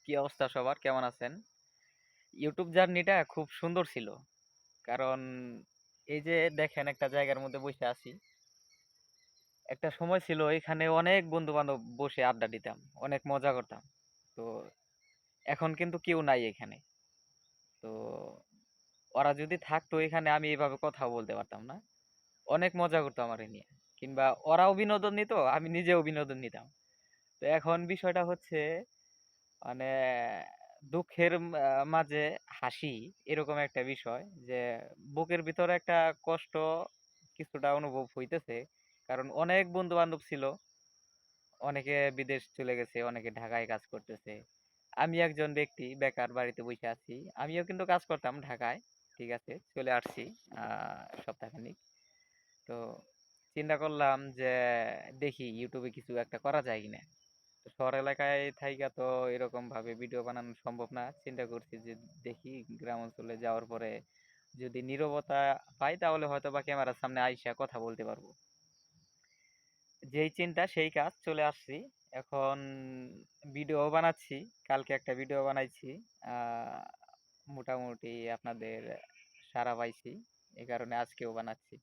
কি অবস্থা সবার? কেমন আছেন? ইউটিউব জার্নিটা খুব সুন্দর ছিল। কারণ এই যে দেখেন একটা জায়গার মধ্যে বসে আছি। একটা সময় ছিল এখানে অনেক বন্ধু-বান্ধব বসে আড্ডা দিতাম। অনেক মজা করতাম। তো এখন কিন্তু কেউ নাই এখানে। তো ওরা যদি থাকতো এখানে আমি এভাবে কথাও বলতে পারতাম না। অনেক মজা করতাম আরে নিয়ে। কিংবা ওরাও বিনোদন নিত, আমি নিজেও বিনোদন নিতাম। তো এখন বিষয়টা হচ্ছে মানে দুঃখের মাঝে হাসি এরকম একটা বিষয় যে বুকের ভিতরে একটা কষ্ট কিছুটা অনুভব হইতেছে কারণ অনেক বন্ধু বান্ধব ছিল, অনেকে বিদেশ চলে গেছে, অনেকে ঢাকায় কাজ করতেছে। আমি একজন ব্যক্তি বেকার বাড়িতে বসে আছি। আমিও কিন্তু কাজ করতাম ঢাকায়, ঠিক আছে, চলে আসছি সপ্তাহখানিক। তো চিন্তা করলাম যে দেখি ইউটিউবে কিছু একটা করা যায় কিনা। তো শহর এলাকায় থাইকা তো এরকম ভাবে ভিডিও বানানো সম্ভব না। চিন্তা করছি যে দেখি গ্রাম অঞ্চলে যাওয়ার পরে যদি নীরবতা পাই তাহলে হয়তো বা ক্যামেরার সামনে আইসা কথা বলতে পারবো। যেই চিন্তা সেই কাজ, চলে আসছি। এখন ভিডিও বানাচ্ছি। কালকে একটা ভিডিও বানাইছি। আহ মোটামুটি আপনাদের সাড়া পাইছি, এই কারণে আজকেও বানাচ্ছি।